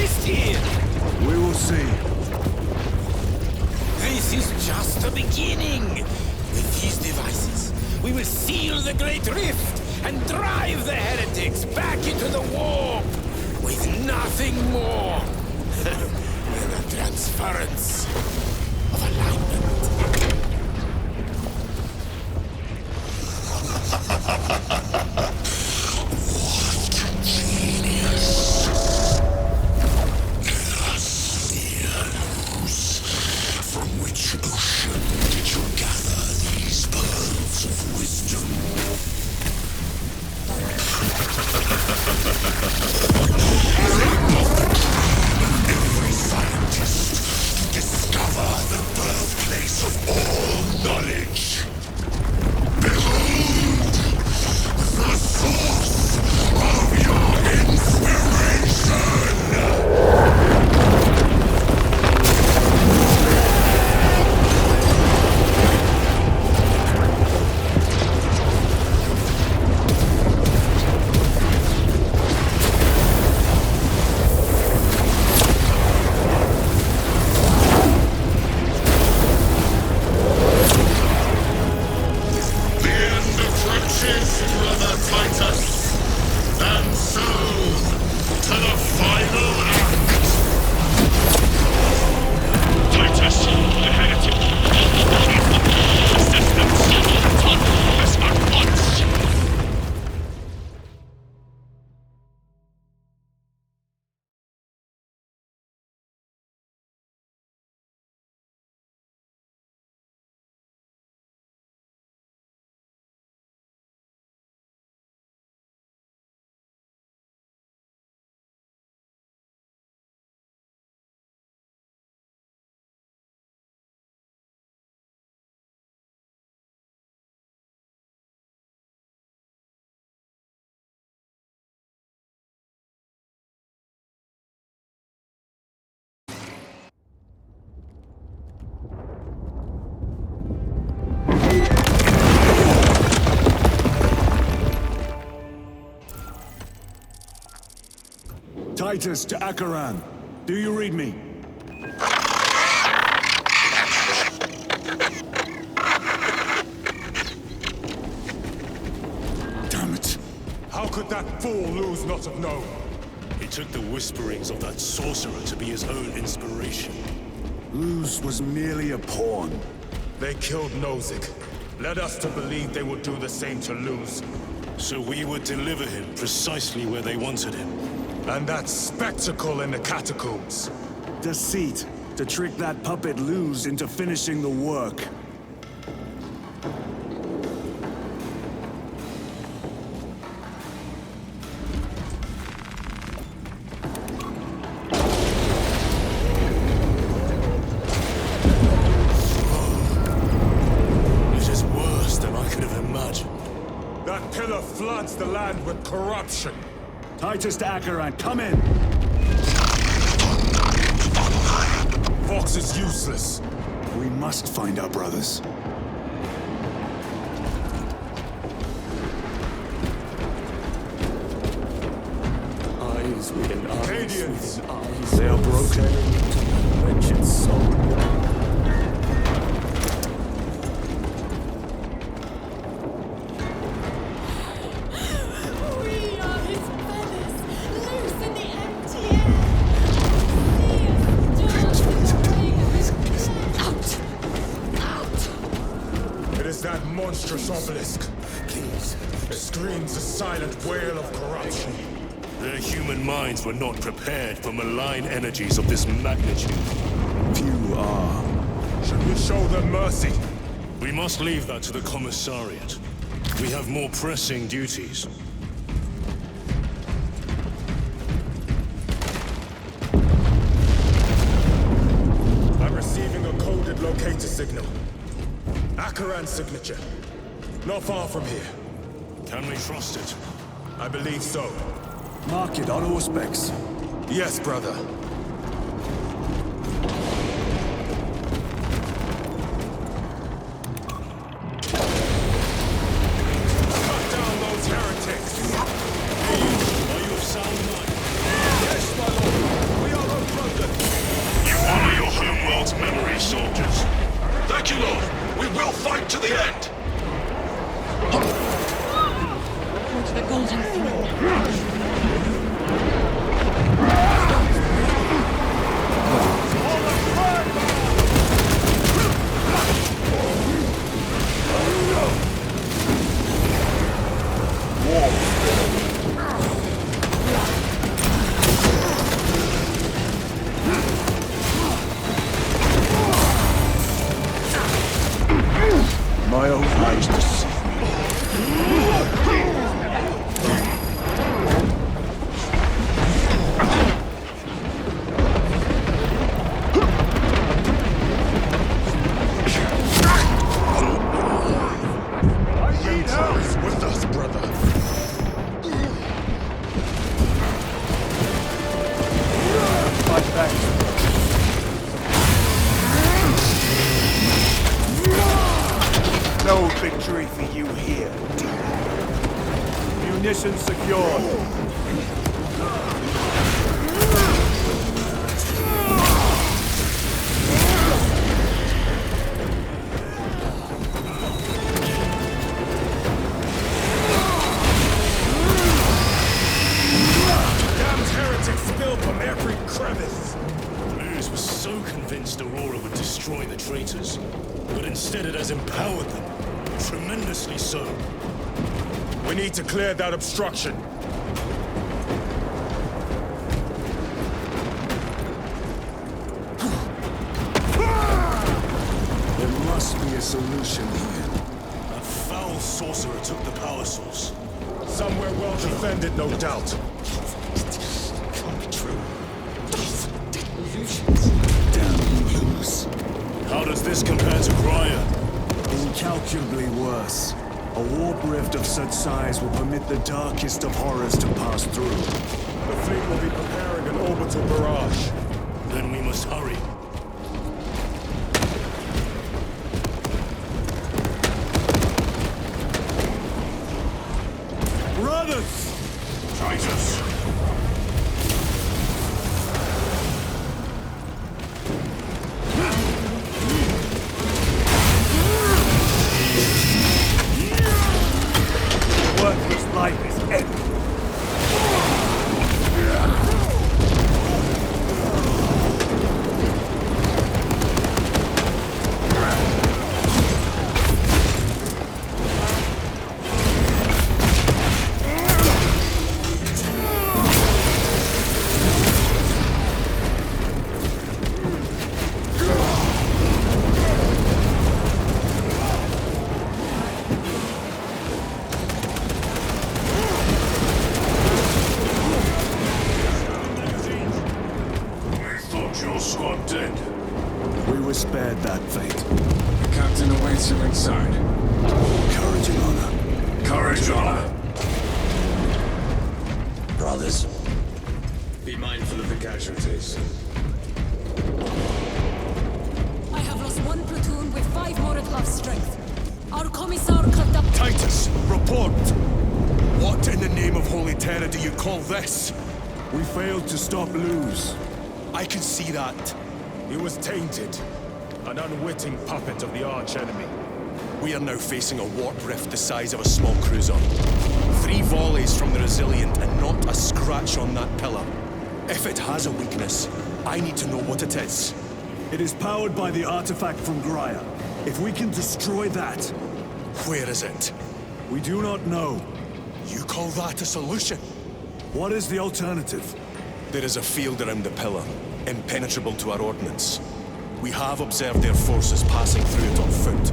exist here! We will see. This is just the beginning! With these devices, we will seal the Great Rift and drive the heretics back into the warp with nothing more than a transference of alignment. Titus to Acheran. Do you read me? Damn it. How could that fool Luz not have known? He took the whisperings of that sorcerer to be his own inspiration. Luz was merely a pawn. They killed Nozick. Led us to believe they would do the same to Luz. So we would deliver him precisely where they wanted him. And that spectacle in the catacombs. Deceit. To trick that puppet Luz into finishing the work. It is worse than I could have imagined. That pillar floods the land with corruption. Titus to Acheran, come in! Vox is useless. We must find our brothers. Eyes within eyes Radiance. within eyes. They are broken. To my wretched soul. That monstrous obelisk. Please. It screams a silent wail of corruption. Their human minds were not prepared for malign energies of this magnitude. Few are. Should we show them mercy? We must leave that to the commissariat. We have more pressing duties. I'm receiving a coded locator signal. Acheran's signature. Not far from here. Can we trust it? I believe so. Mark it on Auspex. Yes, brother. Cut down those heretics! Are you of sound mind? Yes, my lord. We the end! To the golden throne. My own eyes deceive me. With us, brother. Fight back. No victory for you here. Munitions secured. Damned heretics spill from every crevice. Luz was so convinced Aurora would destroy the traitors, but instead it has empowered them. Tremendously so. We need to clear that obstruction. There must be a solution here. That foul sorcerer took the power source. Somewhere well defended, no doubt. Can't be true. Damn Luz. How does this compare to Grya? Incalculably worse. A warp rift of such size will permit the darkest of horrors to pass through. The fleet will be preparing an orbital barrage. Then we must hurry. Brothers! Traitors! Worthless life is ended. Squad dead. We were spared that fate. The captain awaits you inside. Courage and honor. Courage, honor. Brothers, Be mindful of the casualties. I have lost one platoon with 5 more at half strength. Our commissar conduct. Titus, report! What in the name of Holy Terror do you call this? We failed to stop Luz. I can see that. He was tainted. An unwitting puppet of the arch-enemy. We are now facing a warp rift the size of a small cruiser. 3 volleys from the Resilient and not a scratch on that pillar. If it has a weakness, I need to know what it is. It is powered by the artifact from Grya. If we can destroy that, Where is it? we do not know. You call that a solution? What is the alternative? There is a field around the pillar, impenetrable to our ordnance. We have observed their forces passing through it on foot.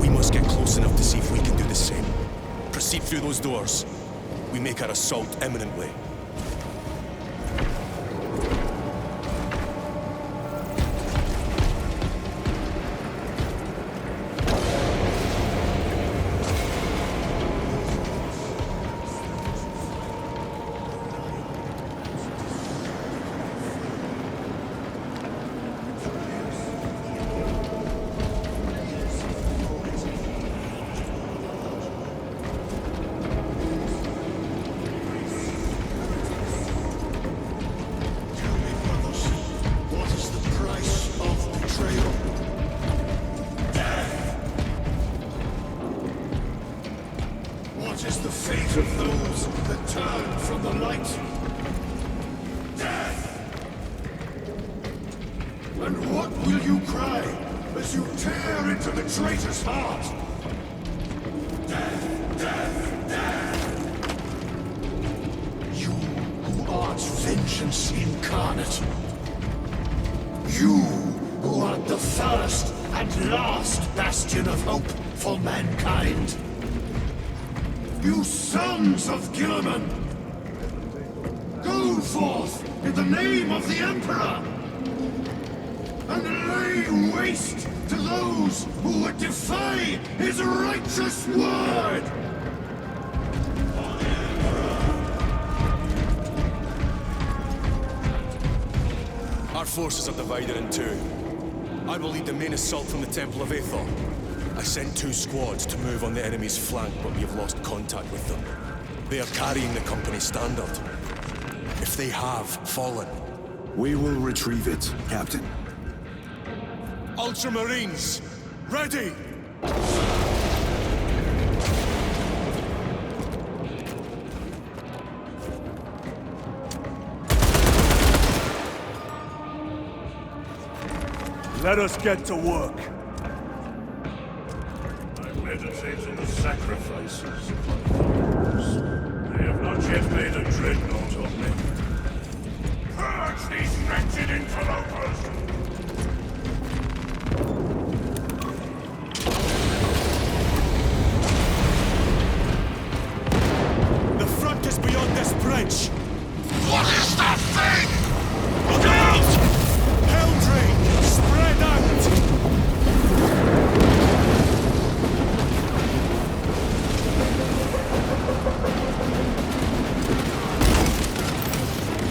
We must get close enough to see if we can do the same. Proceed through those doors. We make our assault imminently. And what will you cry as you tear into the traitor's heart? Death, death, death! You who art vengeance incarnate. You who art the first and last bastion of hope for mankind. You sons of Gilliman! Go forth in the name of the Emperor! And lay waste to those who would defy his righteous word! Our forces are divided in two. I will lead the main assault from the Temple of Aethor. I sent 2 squads to move on the enemy's flank, but we have lost contact with them. They are carrying the company standard. If they have fallen... We will retrieve it, Captain. Ultramarines, ready! Let us get to work. I meditate on the sacrifices of my followers. They have not yet made a dreadnought of me. Purge these wretched interlopers! The front is beyond this bridge! What is that thing? Look out! Helldrain! Spread out!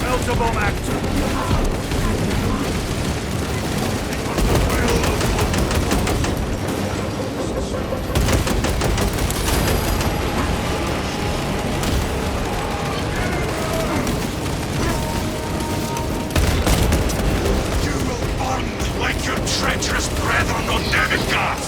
Meltable actor! Treacherous brethren on Nevigas!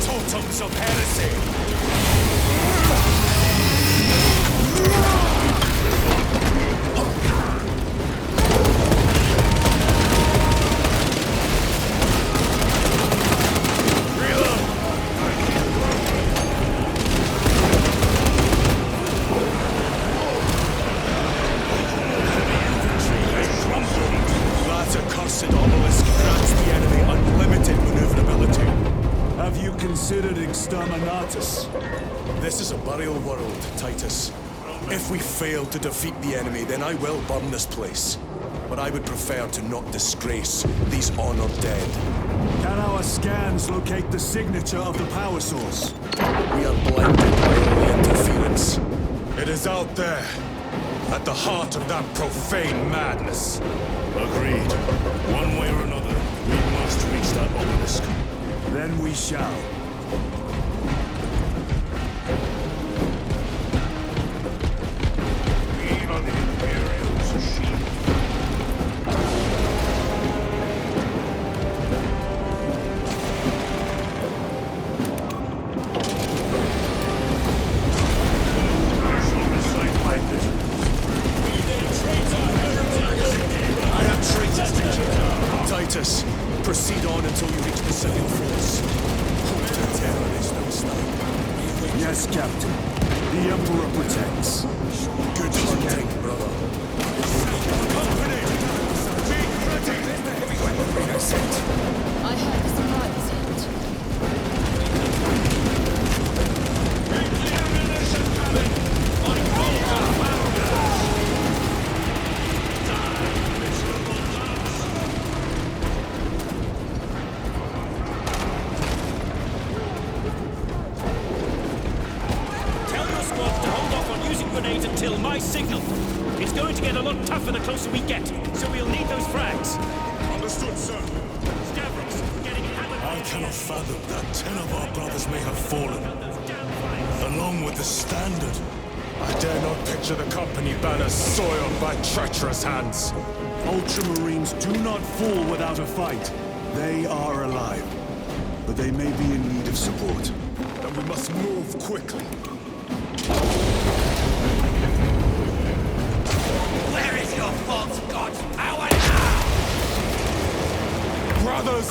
Totems of heresy! That accursed obelisk grants the enemy unlimited maneuverability. Have you considered exterminatus? This is a burial world, Titus. If we fail to defeat the enemy, then I will burn this place. But I would prefer to not disgrace these honored dead. Can our scans locate the signature of the power source? We are blinded by all the interference. It is out there, at the heart of that profane madness. Agreed. One way or another, we must reach that obelisk. Then we shall. We are the Imperial's shield. I shall recite my vision. I have traitors to kill. Titus, proceed on until you reach the civil force. Hope the terrorists don't stop. Yes, Captain. The Emperor protects. Good hunting, brother. Company! Be ready! I have a surprise yet. Tell your squad to hold off on using grenades until my signal. It's going to get a lot tougher the closer we get, so we'll need those frags. Understood, sir. Stavros, getting hammered. I cannot fathom that 10 of our brothers may have fallen, along with the Standard. I dare not picture the company banners soiled by treacherous hands. Ultramarines do not fall without a fight. They are alive, but they may be in need of support. Then we must move quickly. Where is your false god's power now? Brothers!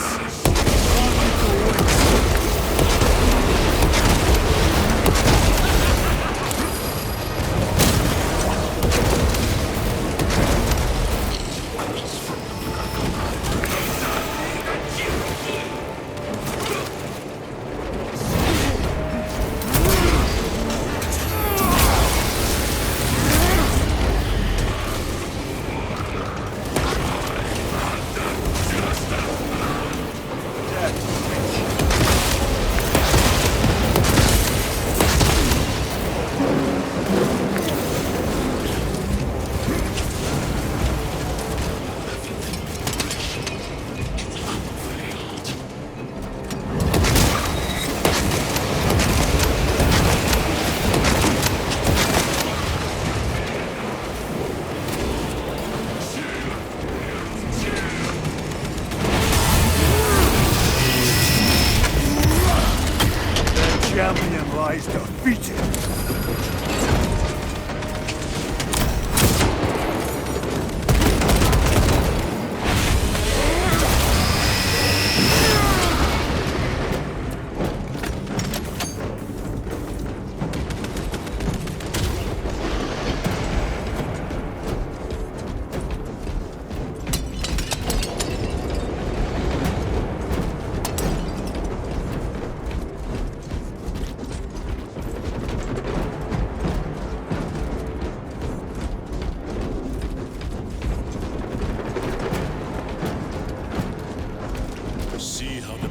Champion lies defeated.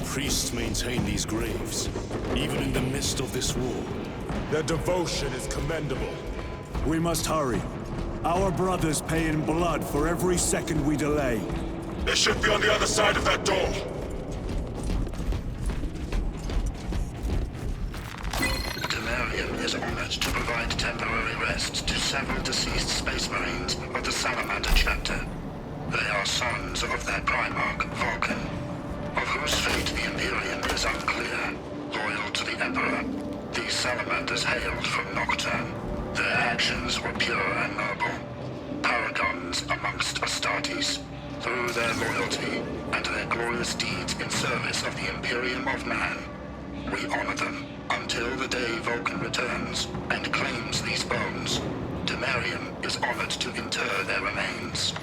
Priests maintain these graves, even in the midst of this war. Their devotion is commendable. We must hurry. Our brothers pay in blood for every second we delay. They should be on the other side of that door. Demarium is honored to provide temporary rest to several deceased Space Marines of the Salamander chapter. They are sons of their Primarch, Vulcan, of whose fate the Imperium is unclear. Loyal to the Emperor, these Salamanders hailed from Nocturne. Their actions were pure and noble, paragons amongst Astartes. Through their loyalty and their glorious deeds in service of the Imperium of Man, we honor them until the day Vulcan returns and claims these bones. Demarium is honored to inter their remains.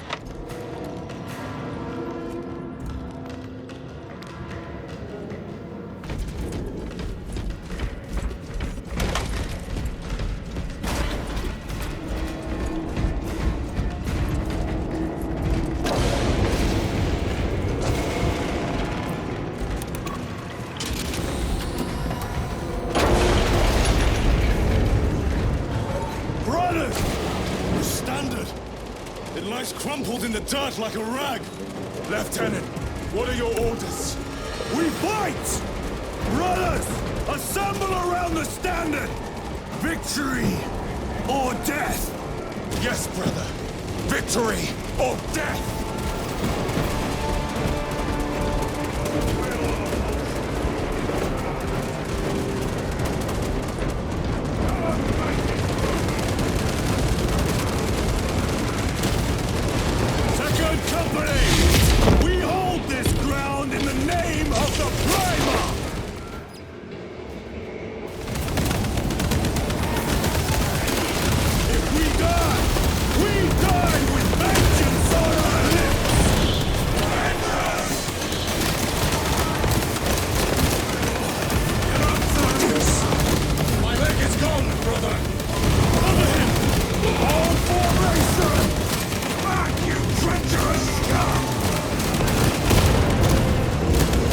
Crumpled in the dirt like a rag. Lieutenant, what are your orders? We fight! Brothers, assemble around the Standard! Victory or death! Yes, brother. Victory or death! Company! We hold this ground in the name of the Primarch! If we die with vengeance on our lips! My leg is gone, brother! Cover him! All formation! Back, you treacherous scum!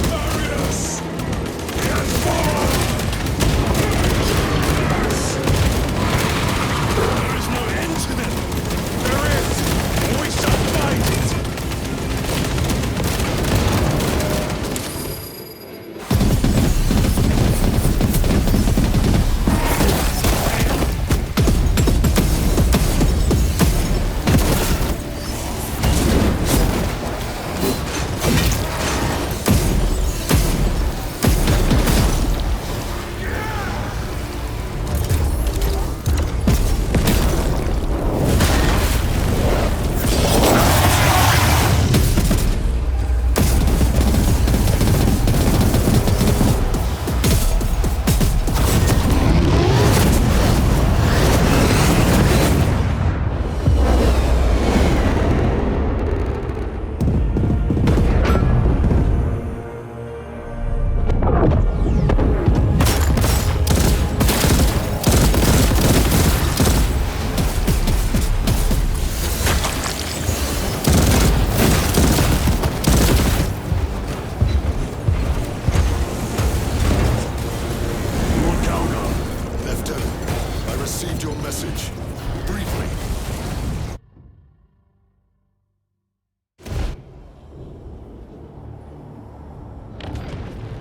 Marius! He has fallen!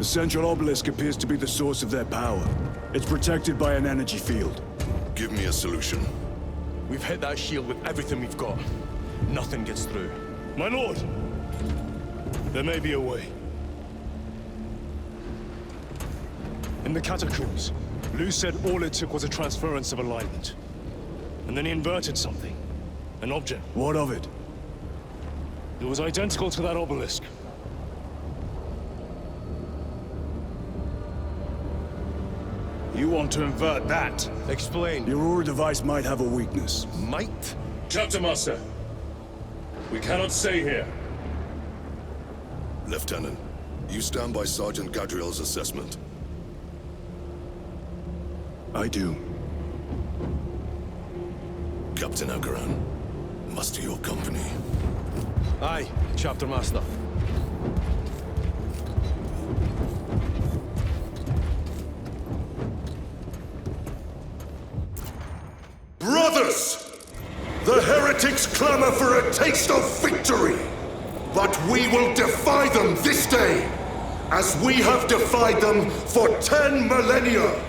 The central obelisk appears to be the source of their power. It's protected by an energy field. Give me a solution. We've hit that shield with everything we've got. Nothing gets through. My lord! There may be a way. In the catacombs, Lu said all it took was a transference of alignment. And then he inverted something. An object. What of it? It was identical to that obelisk. You want to invert that? Explain. The Aurora device might have a weakness. Might? Chapter Master. We cannot stay here. Lieutenant, you stand by Sergeant Gadriel's assessment. I do. Captain Akaran, muster your company. Aye, Chapter Master. Brothers! The heretics clamor for a taste of victory! But we will defy them this day, as we have defied them for 10 millennia!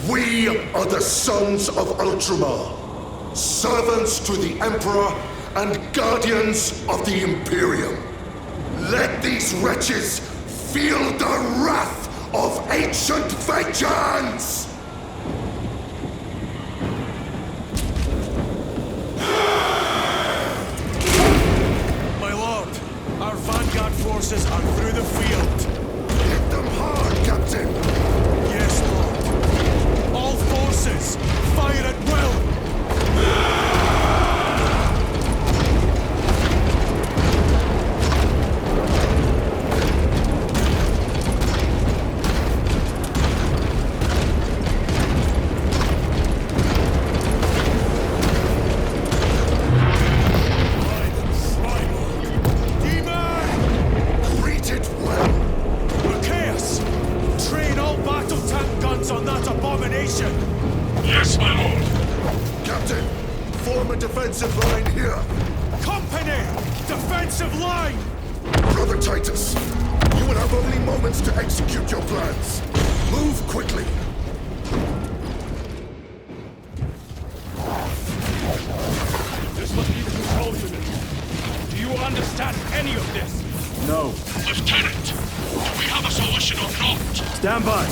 We are the sons of Ultramar, servants to the Emperor and guardians of the Imperium. Let these wretches feel the wrath of ancient vengeance! My lord, our vanguard forces are through the field. Hit them hard, Captain! Yes, lord. All forces, fire at will! Yes, my lord. Captain, form a defensive line here. Company! Defensive line! Brother Titus, you will have only moments to execute your plans. Move quickly. This must be the control unit. Do you understand any of this? No. Lieutenant, do we have a solution or not? Stand by.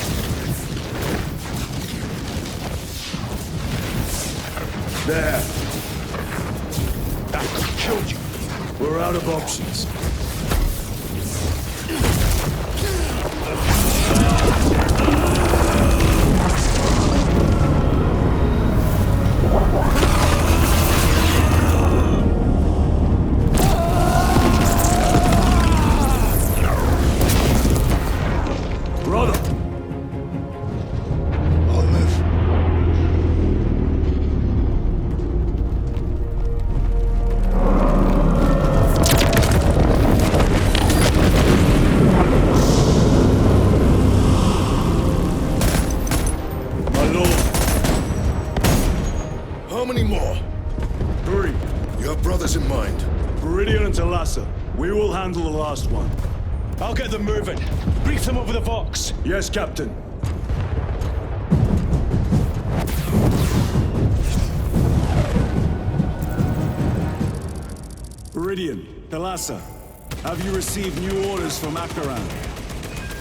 There. That killed you. We're out of options. Brother! I'll live. My lord. How many more? 3. You have brothers in mind. Viridian and Talassa. We will handle the last one. I'll get them moving. Brief them over the Vox. Yes, Captain. Viridian, Talassa, have you received new orders from Akaran?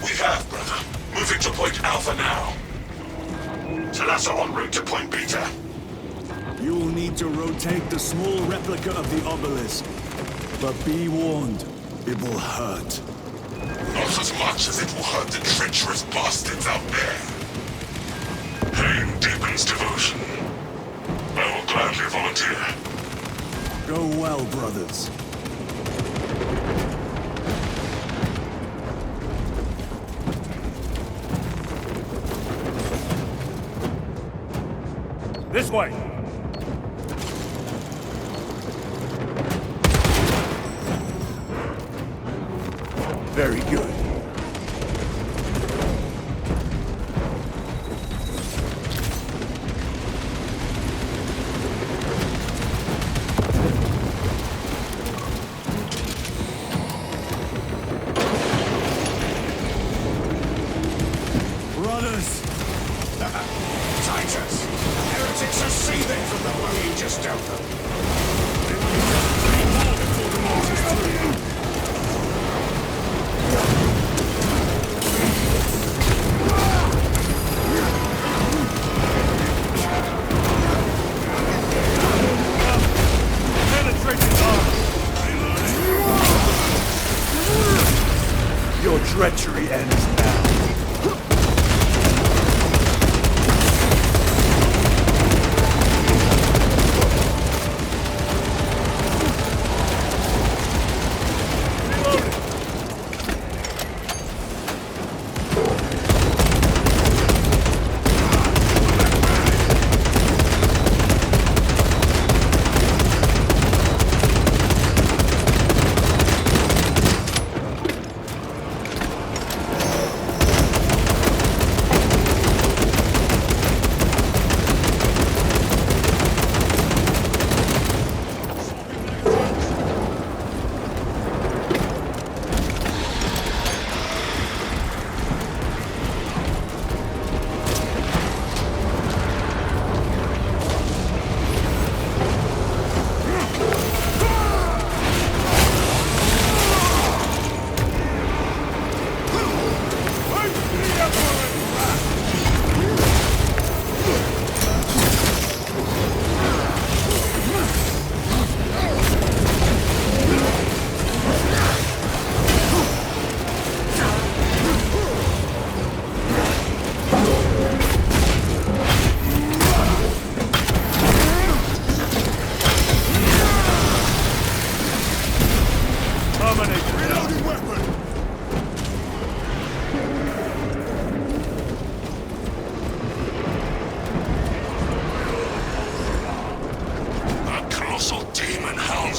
We have, brother. Moving to point Alpha now. Talassa en route to point Beta. You will need to rotate the small replica of the obelisk. But be warned, it will hurt. Not as much as it will hurt the treacherous bastards out there. Pain deepens devotion. I will gladly volunteer. Go well, brothers. This way. Very good. breathing from the blow you just dealt them. Your treachery ends now.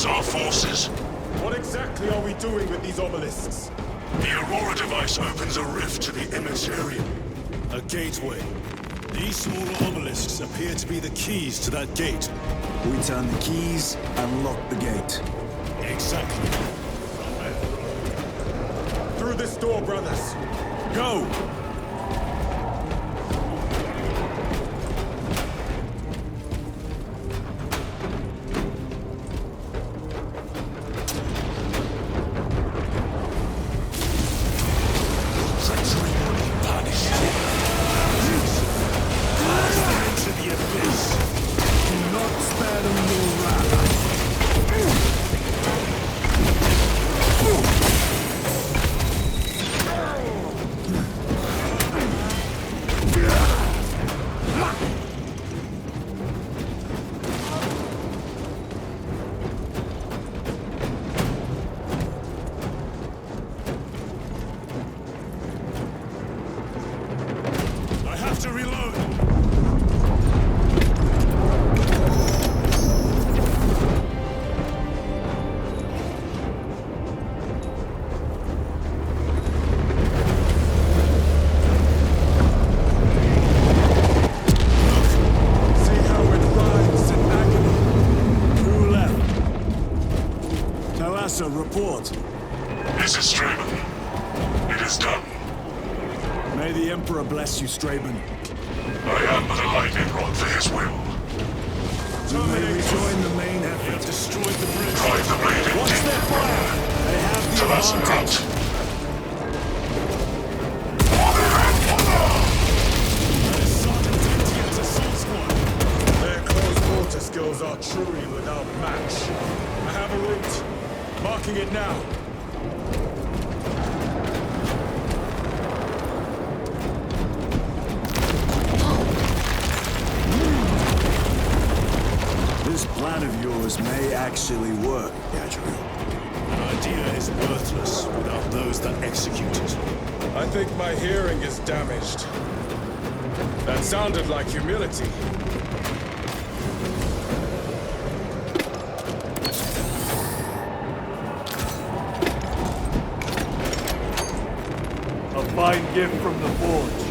Our forces. What exactly are we doing with these obelisks? The Aurora device opens a rift to the Emissarium. A gateway. These smaller obelisks appear to be the keys to that gate. We turn the keys and lock the gate. Exactly. Through this door, brothers. Go! Report. This is Straben. It is done. May the Emperor bless you, Straben. I am but a lightning rod for his will. You may rejoin the main effort. Destroyed the bridge. Drive the blade in Watch deep. their fire! They have the advantage. Their close-quarter skills are truly without match. I have a route. Marking it now. This plan of yours may actually work, Gadgery. An idea is worthless without those that execute it. I think my hearing is damaged. That sounded like humility. Fine gift from the forge.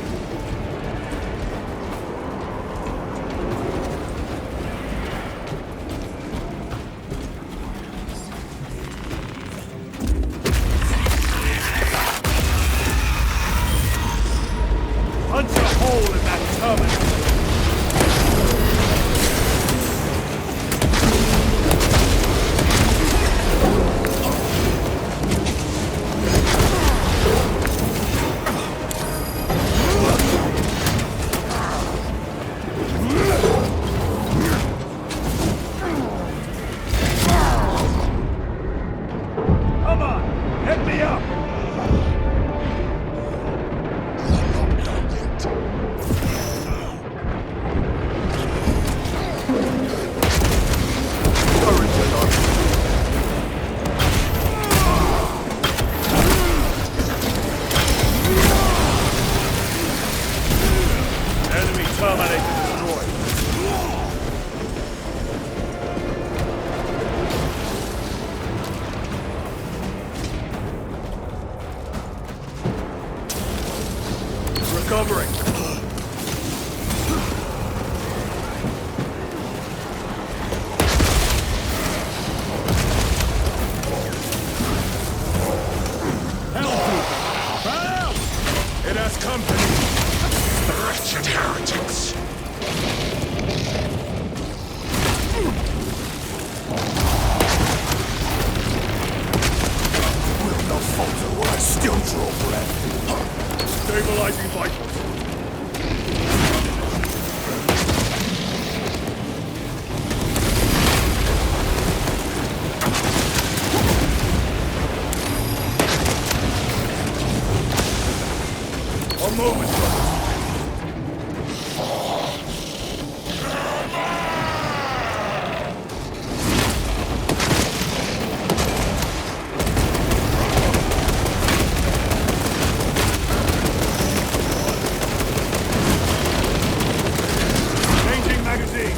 Punch a hole in that terminal. moment, brothers. Changing magazine.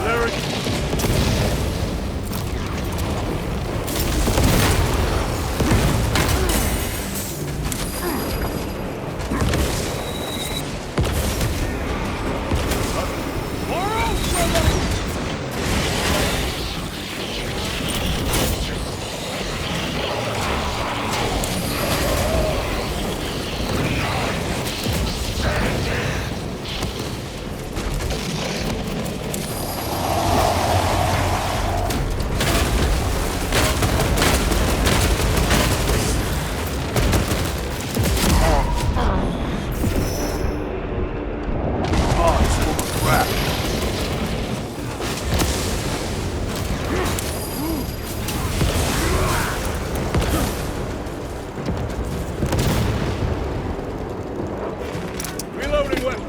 There it is. Reloading weapon.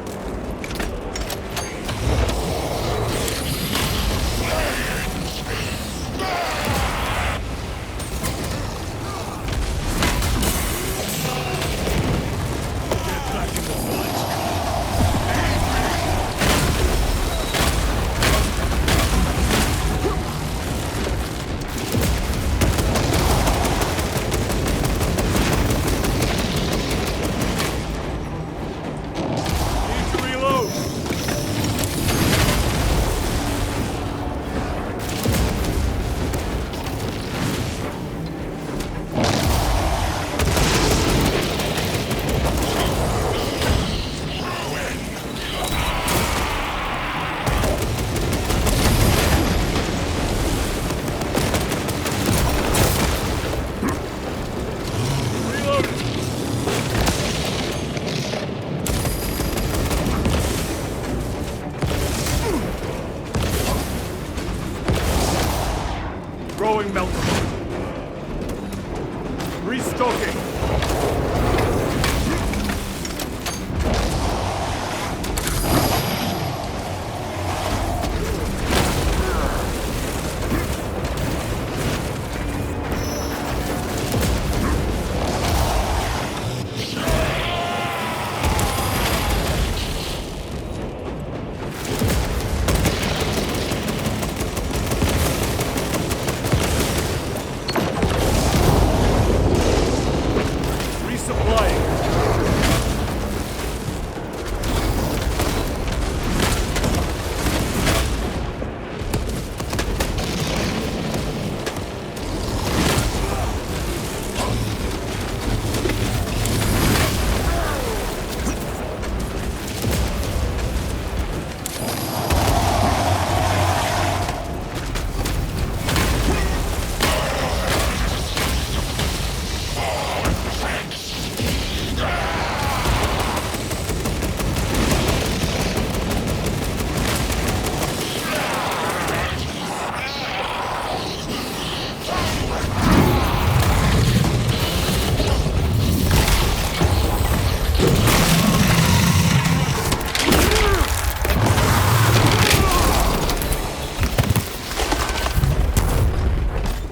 Need to reload. Reloading. Growing melt. Restocking. Resupplying.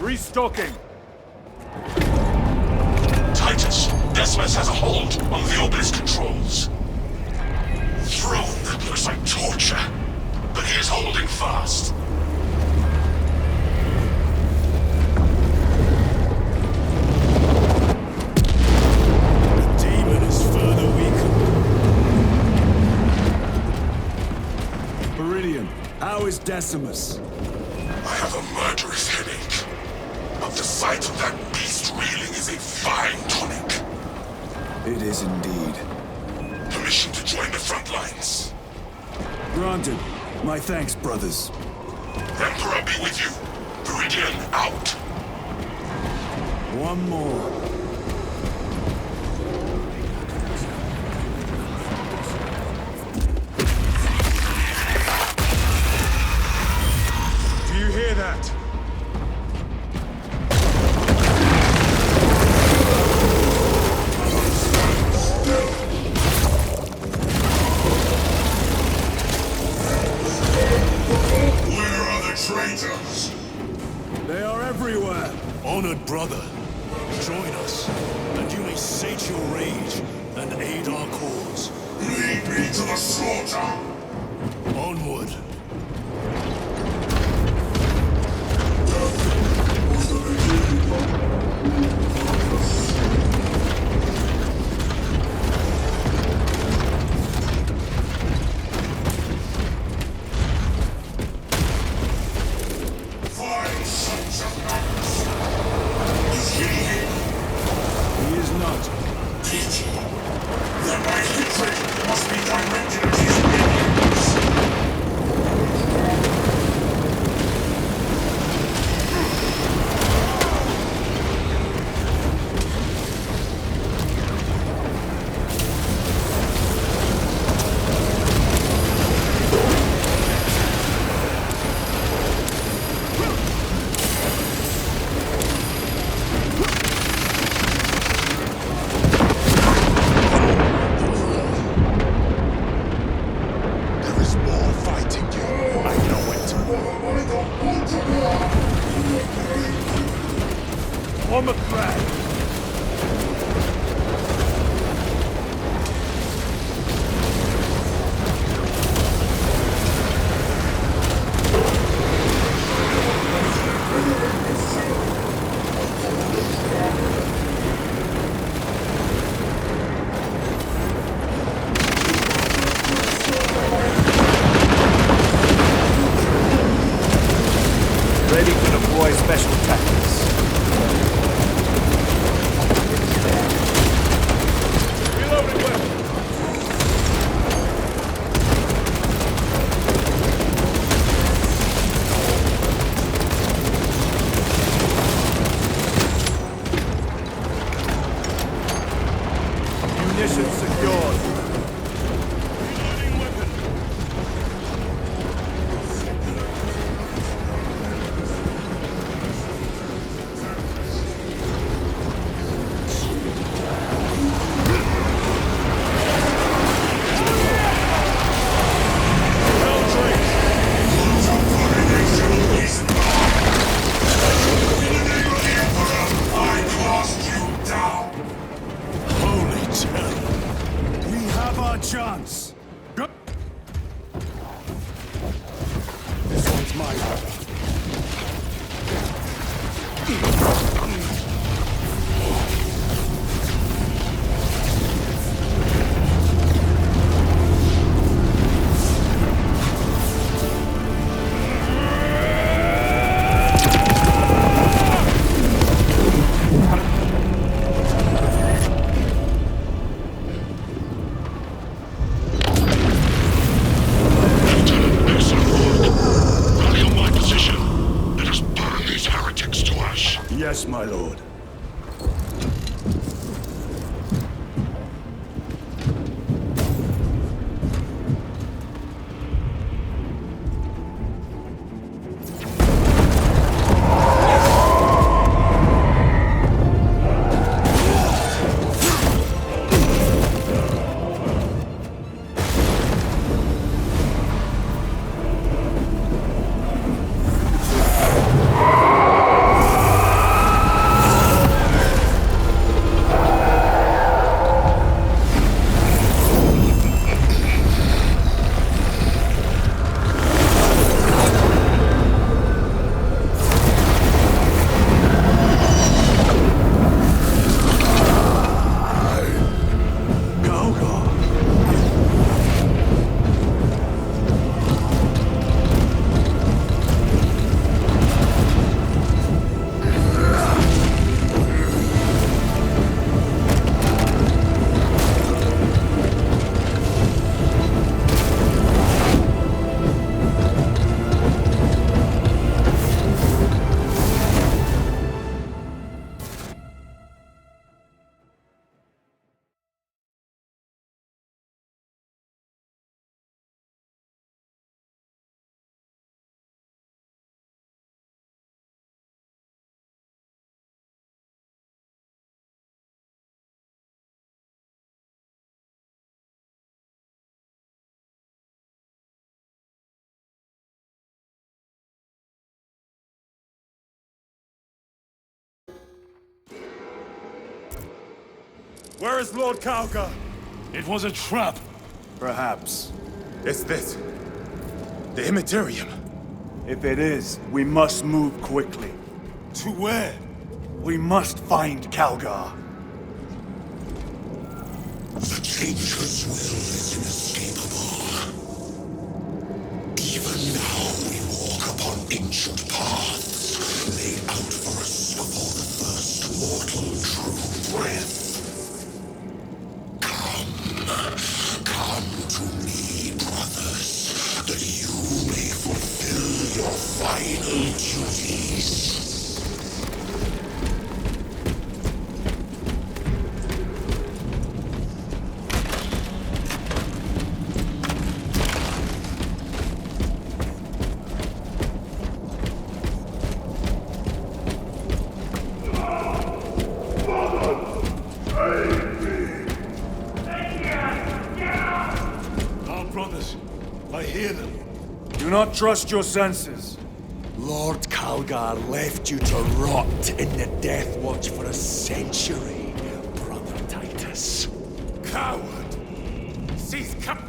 Restocking. Titus, Decimus has a hold on the obelisk controls. Throne looks like torture, but he is holding fast. The demon is further weakened. Meridian, how is Decimus? I have a murderous headache. But the sight of that beast reeling is a fine tonic. It is indeed. Permission to join the front lines. Granted. My thanks, brothers. Emperor be with you. Meridian out. One more. Do you hear that? Honored brother, join us, and you may sate your rage and aid our cause. Lead me to the slaughter! Onward. Find sons of madness! Is he here? He is not. Pity. Then my hatred must be directed at his minions! There is more fighting you. I know it. On the flag! Ready to deploy special tactics. Reloading weapon! Munitions secured. Reloading weapon! Holy terror. We have our chance. Go. This one's my order. Rally on my position. Let us burn these heretics to ash. Yes, my lord. Where is Lord Calgar? It was a trap. Perhaps. It's this. The Immaterium. If it is, we must move quickly. To where? We must find Calgar. The Changer's will is inescapable. Even now we walk upon ancient paths, laid out for us before the first mortal true breath. Come to me, brothers, that you may fulfill your final duties. I hear them. Do not trust your senses. Lord Calgar left you to rot in the Death Watch for a century, Brother Titus. Coward! Cease come.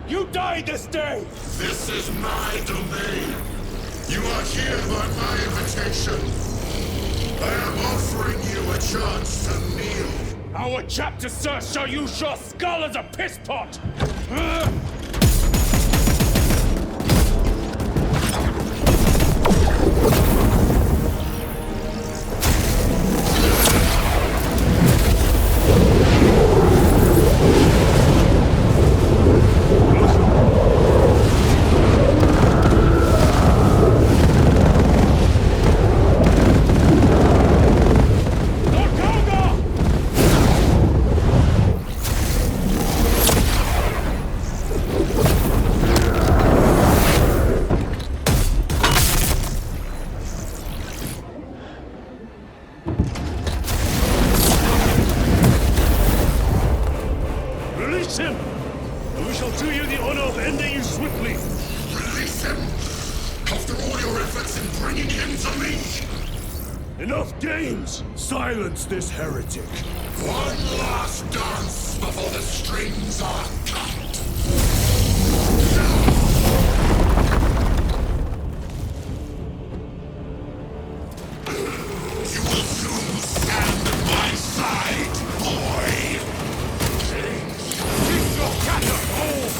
You died this day! This is my domain. You are here by my invitation. I am offering you a chance to kneel. Our chapter, sir, shall use your skull as a piss pot! Him! And we shall do you the honor of ending you swiftly! Release him! After all your efforts in bringing him to me! Enough games! Silence this heretic! One last dance before the strings are cut! You will soon stand at my side, boy! Keep your cattle home!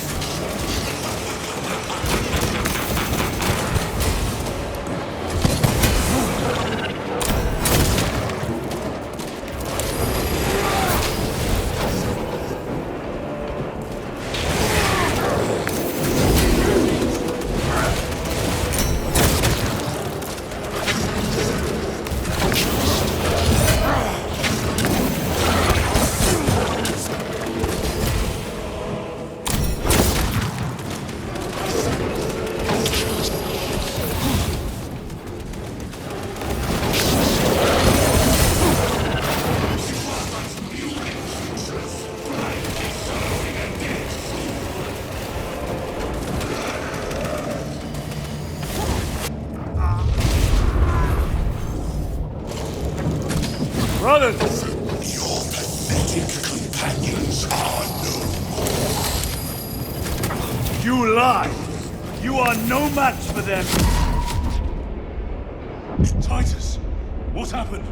Brothers! Your pathetic companions are no more. You lie! You are no match for them! Titus, what happened?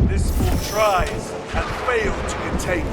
This fool tries and failed to contain me.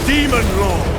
Demon Lord!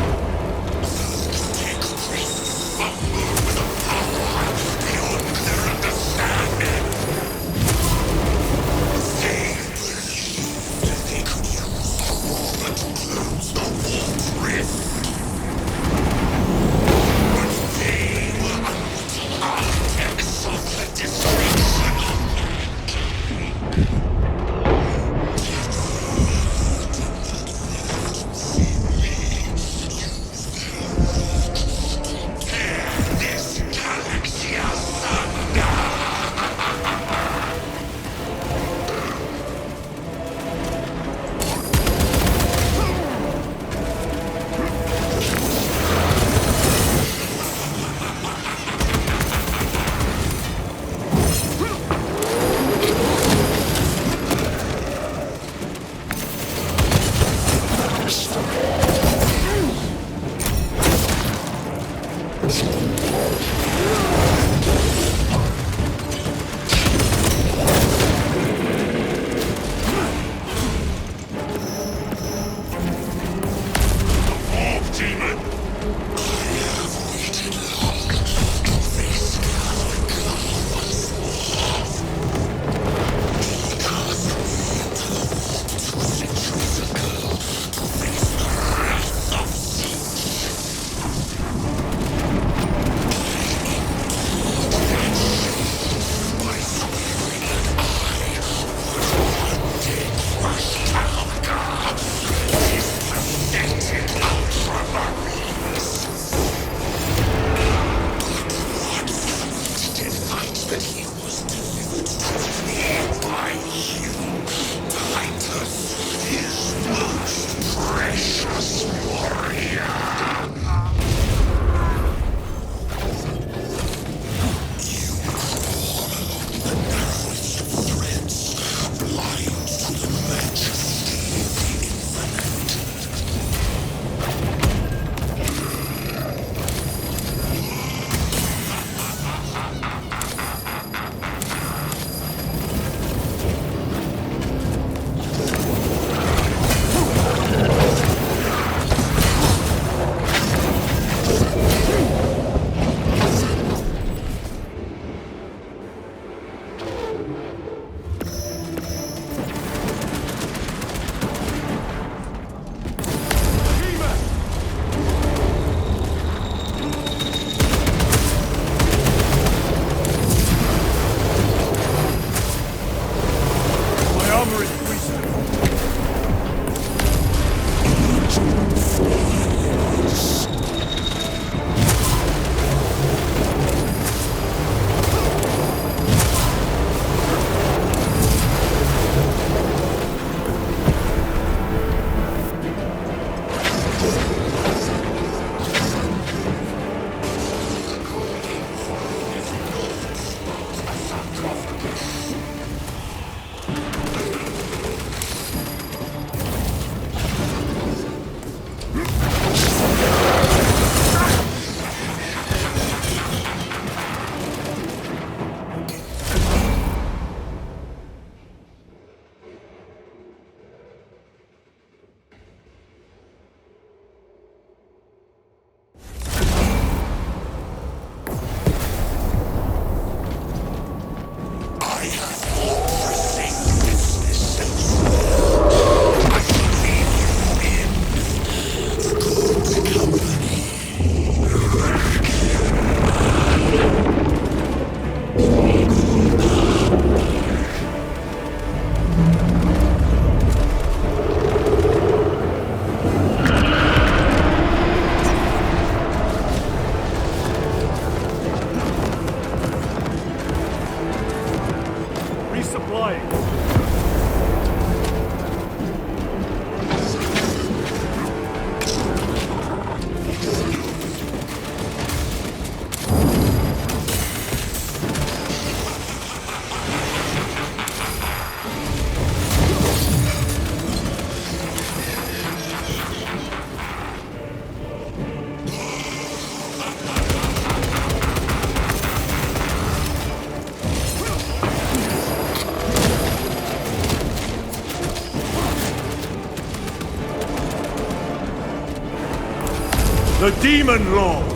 The Demon Lord!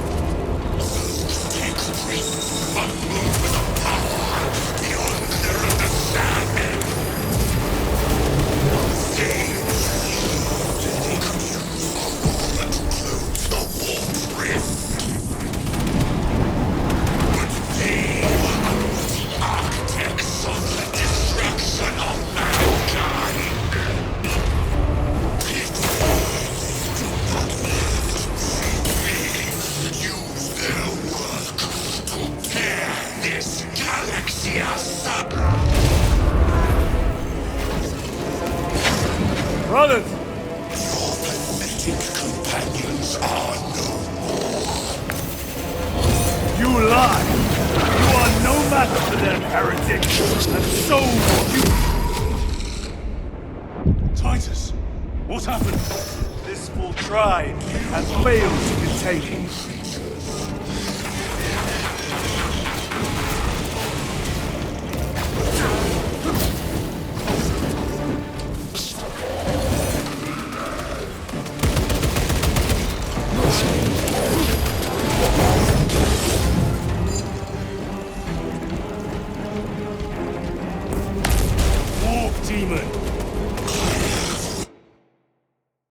Brothers! Your pathetic companions are no more. You lie! You are no match for them, heretic! And so you... Titus, what happened? This full tribe has failed to contain him.